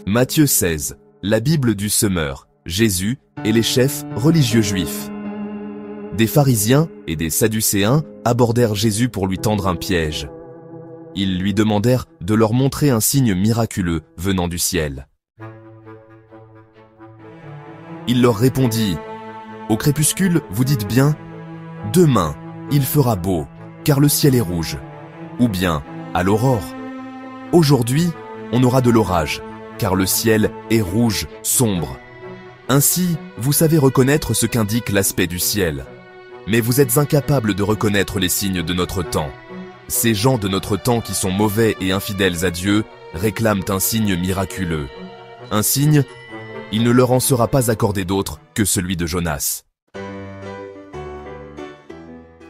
Matthieu 16, la Bible du semeur, Jésus et les chefs religieux juifs. Des pharisiens et des sadducéens abordèrent Jésus pour lui tendre un piège. Ils lui demandèrent de leur montrer un signe miraculeux venant du ciel. Il leur répondit, « Au crépuscule, vous dites bien, « Demain, il fera beau, car le ciel est rouge. » Ou bien, à l'aurore, « Aujourd'hui, on aura de l'orage, car le ciel est rouge, sombre. » Ainsi, vous savez reconnaître ce qu'indique l'aspect du ciel. Mais vous êtes incapables de reconnaître les signes de notre temps. Ces gens de notre temps qui sont mauvais et infidèles à Dieu réclament un signe miraculeux. Un signe, il ne leur en sera pas accordé d'autre que celui de Jonas.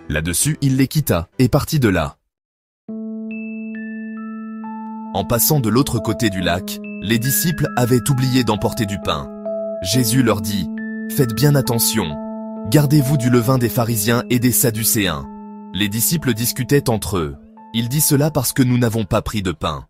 Là-dessus, il les quitta et partit de là. En passant de l'autre côté du lac, les disciples avaient oublié d'emporter du pain. Jésus leur dit, « Faites bien attention, gardez-vous du levain des pharisiens et des sadducéens. » Les disciples discutaient entre eux. Il dit cela parce que nous n'avons pas pris de pain.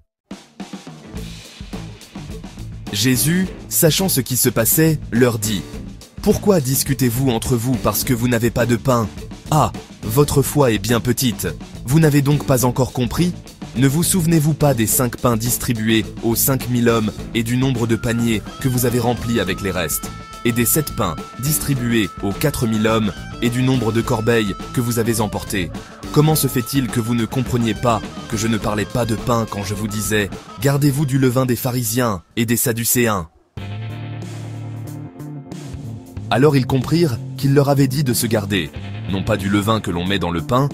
Jésus, sachant ce qui se passait, leur dit, « Pourquoi discutez-vous entre vous parce que vous n'avez pas de pain? Ah, votre foi est bien petite. Vous n'avez donc pas encore compris? Ne vous souvenez-vous pas des 5 pains distribués aux 5000 hommes et du nombre de paniers que vous avez remplis avec les restes? Et des 7 pains distribués aux 4000 hommes et du nombre de corbeilles que vous avez emportés? Comment se fait-il que vous ne compreniez pas que je ne parlais pas de pain quand je vous disais « Gardez-vous du levain des pharisiens et des sadducéens » Alors ils comprirent qu'il leur avait dit de se garder, non pas du levain que l'on met dans le pain,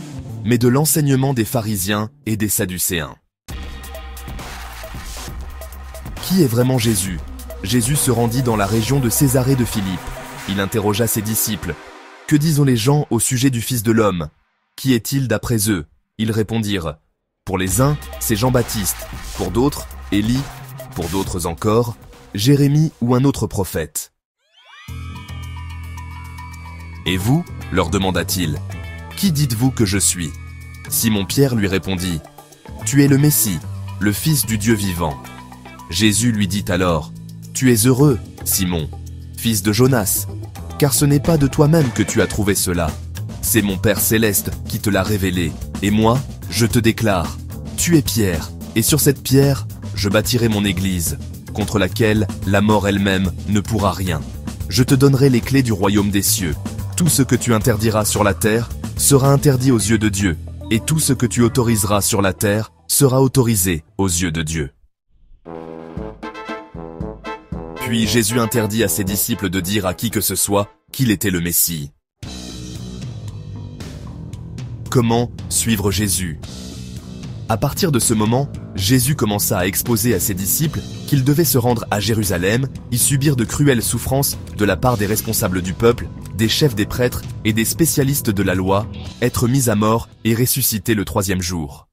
mais de l'enseignement des pharisiens et des sadducéens. Qui est vraiment Jésus? Jésus se rendit dans la région de Césarée de Philippe. Il interrogea ses disciples. « Que disent les gens au sujet du Fils de l'homme? Qui est-il d'après eux ?» Ils répondirent. « Pour les uns, c'est Jean-Baptiste, pour d'autres, Élie, pour d'autres encore, Jérémie ou un autre prophète. » « Et vous ?» leur demanda-t-il. « Qui dites-vous que je suis ?» Simon-Pierre lui répondit. « Tu es le Messie, le Fils du Dieu vivant. » Jésus lui dit alors. « Tu es heureux, Simon, fils de Jonas, car ce n'est pas de toi-même que tu as trouvé cela. C'est mon Père céleste qui te l'a révélé. Et moi, je te déclare, tu es Pierre, et sur cette pierre, je bâtirai mon église, contre laquelle la mort elle-même ne pourra rien. Je te donnerai les clés du royaume des cieux. Tout ce que tu interdiras sur la terre sera interdit aux yeux de Dieu, et tout ce que tu autoriseras sur la terre sera autorisé aux yeux de Dieu. » Puis Jésus interdit à ses disciples de dire à qui que ce soit qu'il était le Messie. Comment suivre Jésus? À partir de ce moment, Jésus commença à exposer à ses disciples qu'ils devaient se rendre à Jérusalem, y subir de cruelles souffrances de la part des responsables du peuple, des chefs des prêtres et des spécialistes de la loi, être mis à mort et ressusciter le 3e jour.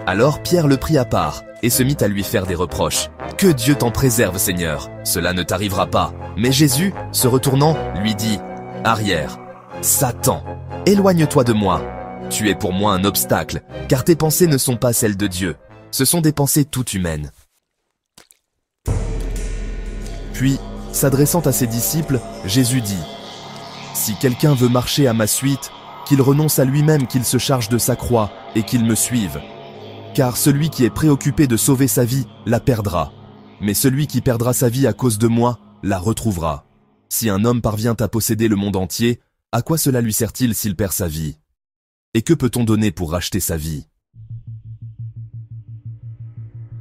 Alors Pierre le prit à part et se mit à lui faire des reproches. « Que Dieu t'en préserve, Seigneur, cela ne t'arrivera pas. » Mais Jésus, se retournant, lui dit « Arrière, Satan, éloigne-toi de moi. Tu es pour moi un obstacle, car tes pensées ne sont pas celles de Dieu. Ce sont des pensées toutes humaines. » Puis, s'adressant à ses disciples, Jésus dit « Si quelqu'un veut marcher à ma suite, qu'il renonce à lui-même, qu'il se charge de sa croix et qu'il me suive. Car celui qui est préoccupé de sauver sa vie la perdra, mais celui qui perdra sa vie à cause de moi la retrouvera. Si un homme parvient à posséder le monde entier, à quoi cela lui sert-il s'il perd sa vie? Et que peut-on donner pour racheter sa vie?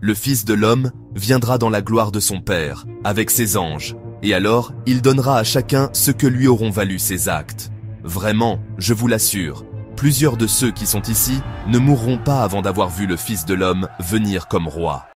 Le Fils de l'homme viendra dans la gloire de son Père, avec ses anges, et alors il donnera à chacun ce que lui auront valu ses actes. Vraiment, je vous l'assure, plusieurs de ceux qui sont ici ne mourront pas avant d'avoir vu le Fils de l'homme venir comme roi.